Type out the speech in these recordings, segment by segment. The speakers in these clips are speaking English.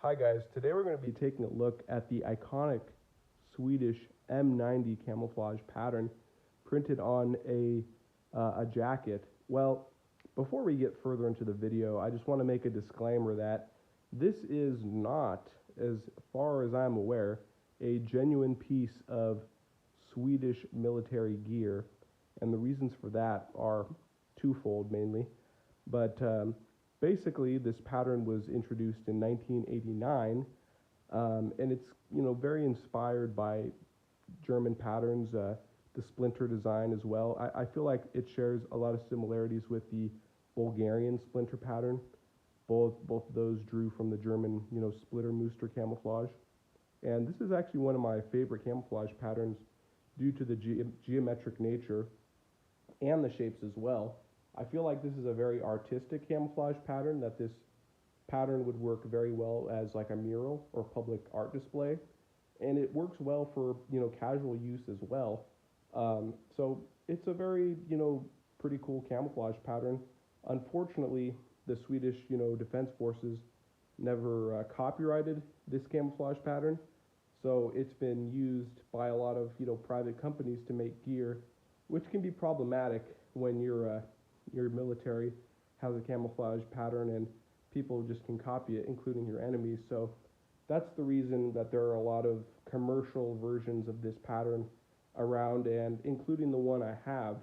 Hi guys, today we're going to be taking a look at the iconic Swedish M90 camouflage pattern printed on a jacket. Well, before we get further into the video, I just want to make a disclaimer that this is not, as far as I'm aware, a genuine piece of Swedish military gear, and the reasons for that are twofold mainly. But basically, this pattern was introduced in 1989, and it's very inspired by German patterns, the splinter design as well. I feel like it shares a lot of similarities with the Bulgarian splinter pattern. Both of those drew from the German splitter Muster camouflage, and this is actually one of my favorite camouflage patterns due to the geometric nature and the shapes as well. I feel like this is a very artistic camouflage pattern, that this pattern would work very well as like a mural or public art display, and it works well for casual use as well. So it's a very pretty cool camouflage pattern. Unfortunately, the Swedish defense forces never copyrighted this camouflage pattern, so it's been used by a lot of private companies to make gear, which can be problematic when your military has a camouflage pattern and people just can copy it, including your enemies. So that's the reason that there are a lot of commercial versions of this pattern around, and including the one I have.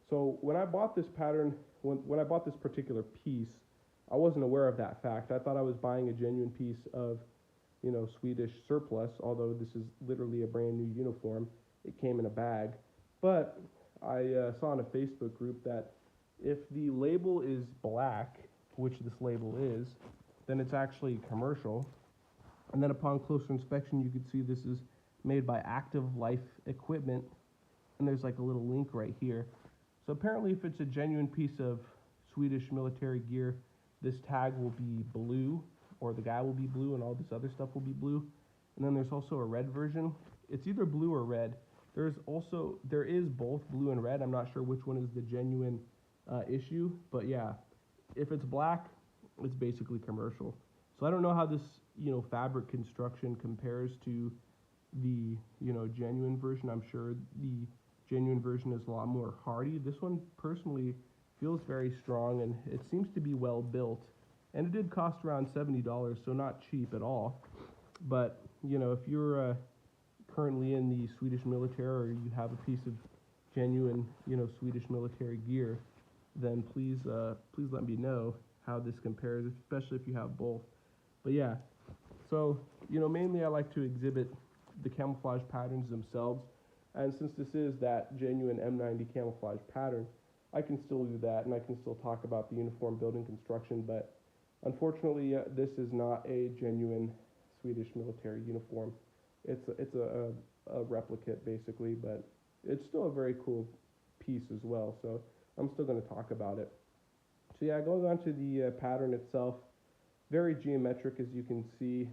So when I bought this pattern, when I bought this particular piece, I wasn't aware of that fact. I thought I was buying a genuine piece of Swedish surplus, although this is literally a brand new uniform. It came in a bag. But I saw in a Facebook group that if the label is black, which this label is, then it's actually commercial. And then upon closer inspection, you can see this is made by Active Life Equipment, and there's like a little link right here. So apparently if it's a genuine piece of Swedish military gear, this tag will be blue, or the guy will be blue, and all this other stuff will be blue. And then there's also a red version. It's either blue or red. There is both blue and red. I'm not sure which one is the genuine issue, but yeah, if it's black, it's basically commercial. So I don't know how this fabric construction compares to the genuine version. I'm sure the genuine version is a lot more hardy. This one personally feels very strong, and it seems to be well built, and it did cost around $70, so not cheap at all. But if you're currently in the Swedish military, or you have a piece of genuine Swedish military gear, then please let me know how this compares, especially if you have both. But yeah, so mainly I like to exhibit the camouflage patterns themselves, and since this is that genuine M90 camouflage pattern, I can still do that, and I can still talk about the uniform building construction. But unfortunately, this is not a genuine Swedish military uniform. It's a replicate basically, but it's still a very cool piece as well, so I'm still going to talk about it. So yeah, going on to the pattern itself, very geometric, as you can see.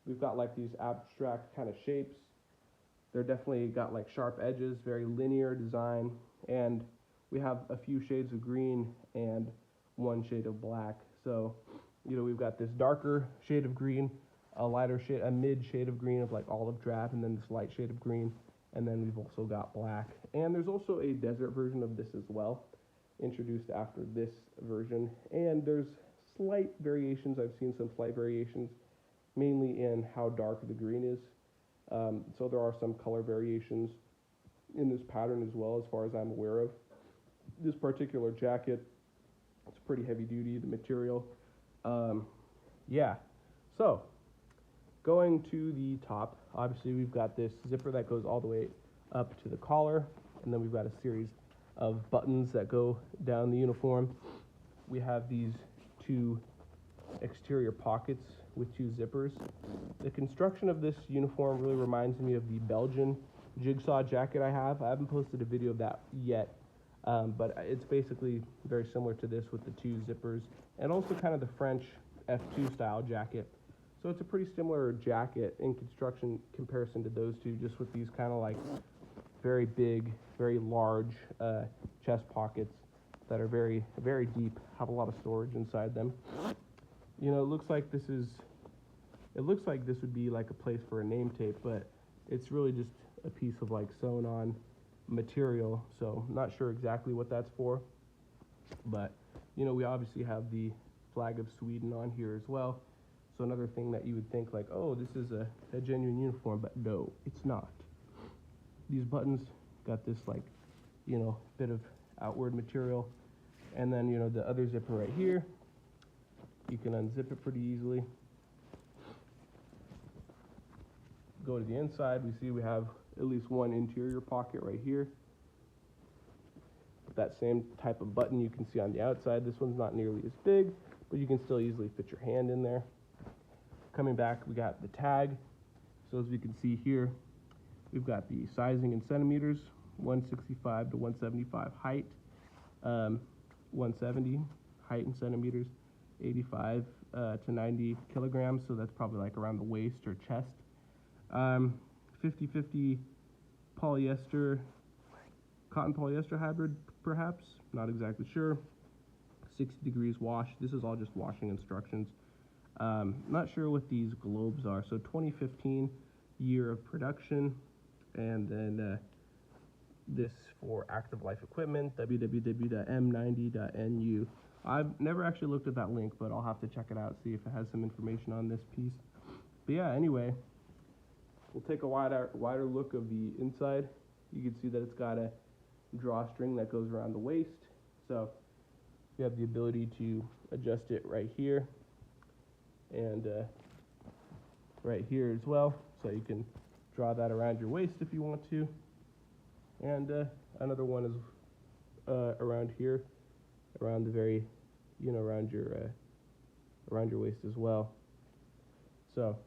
We've got like these abstract kind of shapes. They're definitely got like sharp edges, very linear design, and we have a few shades of green and one shade of black. So we've got this darker shade of green, a lighter shade, a mid shade of green of like olive drab, and then this light shade of green, and then we've also got black. And there's also a desert version of this as well, introduced after this version, and there's slight variations. I've seen some slight variations, mainly in how dark the green is. So there are some color variations in this pattern as well, as far as I'm aware of. This particular jacket, it's pretty heavy duty, the material. Yeah, so going to the top, obviously we've got this zipper that goes all the way up to the collar, and then we've got a series of buttons that go down the uniform. We have these two exterior pockets with two zippers. The construction of this uniform really reminds me of the Belgian jigsaw jacket I have. I haven't posted a video of that yet, but it's basically very similar to this with the two zippers, and also kind of the French F2 style jacket. So it's a pretty similar jacket in construction comparison to those two, just with these kind of like very big, very large chest pockets that are very, very deep, have a lot of storage inside them. It looks like this is It looks like this would be like a place for a name tape, but it's really just a piece of like sewn on material. So I'm not sure exactly what that's for, but you know, we obviously have the flag of Sweden on here as well. So another thing that you would think like, oh, this is a genuine uniform, but no, it's not. These buttons got this like, you know, bit of outward material, and then, you know, the other zipper right here, you can unzip it pretty easily. Go to the inside, we see we have at least one interior pocket right here. That same type of button you can see on the outside. This one's not nearly as big, but you can still easily fit your hand in there. Coming back, we got the tag. So as we can see here, we've got the sizing in centimeters, 165 to 175 height, 170 height in centimeters, 85 to 90 kilograms, so that's probably like around the waist or chest. 50-50 polyester, cotton polyester hybrid, perhaps, not exactly sure. 60 degrees wash. This is all just washing instructions. Not sure what these globes are. So 2015 year of production, and then this for active life equipment, www.m90.nu. I've never actually looked at that link, but I'll have to check it out, see if it has some information on this piece. But yeah, anyway, we'll take a wider look of the inside. You can see that it's got a drawstring that goes around the waist. So you have the ability to adjust it right here and right here as well. So you can draw that around your waist if you want to. And another one is around here, around the very, you know, around your waist as well. So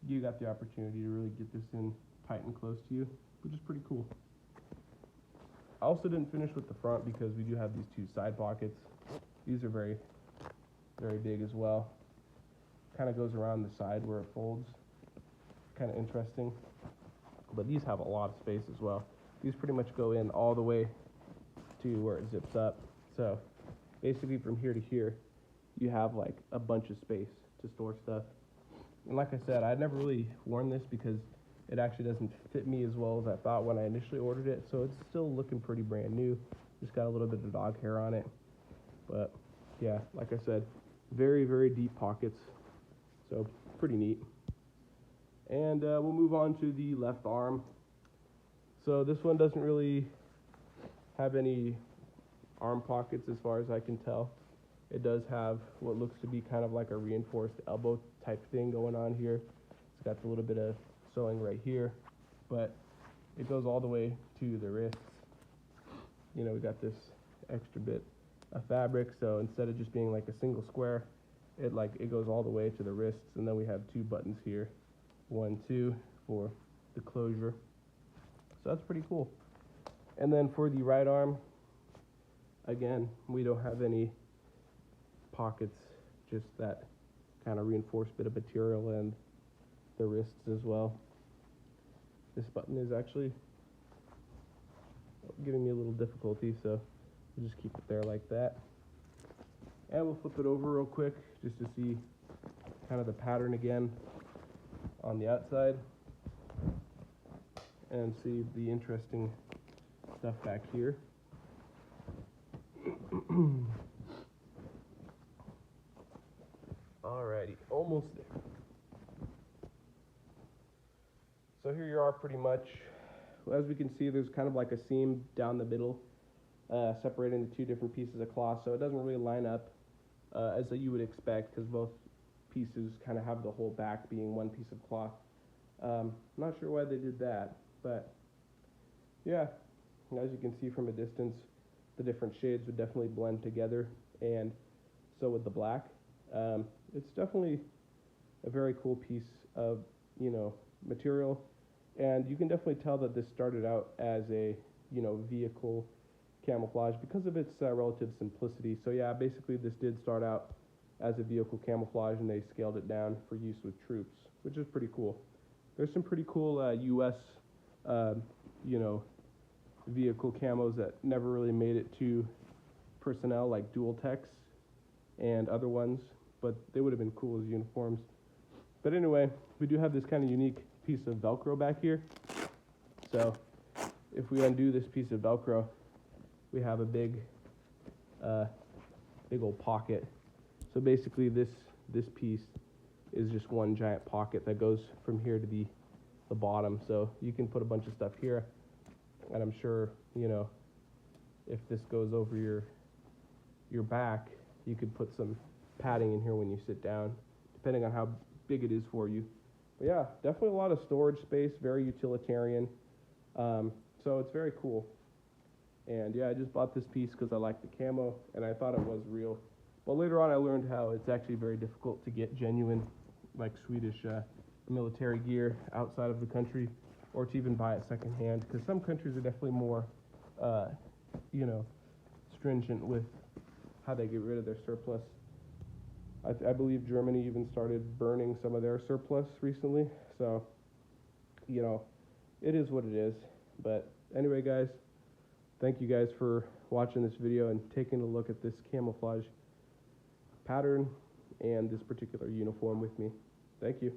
you got the opportunity to really get this in tight and close to you, which is pretty cool. I also didn't finish with the front because we do have these two side pockets. These are very, very big as well. Kind of goes around the side where it folds. Kind of interesting. But these have a lot of space as well. These pretty much go in all the way to where it zips up. So basically from here to here, you have like a bunch of space to store stuff. And like I said, I'd never really worn this because it actually doesn't fit me as well as I thought when I initially ordered it. So it's still looking pretty brand new. Just got a little bit of dog hair on it. But yeah, like I said, very, very deep pockets. So pretty neat. And we'll move on to the left arm. So this one doesn't really have any arm pockets as far as I can tell. It does have what looks to be kind of like a reinforced elbow type thing going on here. It's got a little bit of sewing right here, but it goes all the way to the wrists. You know, we got this extra bit of fabric, so instead of just being like a single square, it goes all the way to the wrists, and then we have two buttons here, 1, 2 for the closure. So that's pretty cool. And then for the right arm, again, we don't have any pockets, just that kind of reinforced bit of material and the wrists as well. This button is actually giving me a little difficulty, so we'll just keep it there like that. And we'll flip it over real quick just to see kind of the pattern again on the outside and see the interesting stuff back here. Alrighty, almost there. So here you are pretty much. As we can see, there's kind of like a seam down the middle, separating the two different pieces of cloth, so it doesn't really line up as you would expect, because both pieces kind of have the whole back being one piece of cloth. Not sure why they did that, but yeah, as you can see from a distance, the different shades would definitely blend together, and so would the black. It's definitely a very cool piece of, you know, material, and you can definitely tell that this started out as a, you know, vehicle camouflage because of its relative simplicity. So yeah, basically this did start out as a vehicle camouflage, and they scaled it down for use with troops, which is pretty cool. There's some pretty cool U.S. You know, vehicle camos that never really made it to personnel, like dual techs and other ones, but they would have been cool as uniforms. But anyway, we do have this kind of unique piece of Velcro back here. So if we undo this piece of Velcro, we have a big old pocket. So basically this piece is just one giant pocket that goes from here to the bottom. So you can put a bunch of stuff here, and I'm sure, you know, if this goes over your back, you could put some padding in here when you sit down, depending on how big it is for you. But yeah, definitely a lot of storage space, very utilitarian. So it's very cool. And yeah, I just bought this piece because I like the camo and I thought it was real. But later on I learned how it's actually very difficult to get genuine, like Swedish military gear outside of the country, or to even buy it secondhand, because some countries are definitely more, you know, stringent with how they get rid of their surplus. I believe Germany even started burning some of their surplus recently. So, you know, it is what it is. But anyway, guys, thank you guys for watching this video and taking a look at this camouflage pattern and this particular uniform with me. Thank you.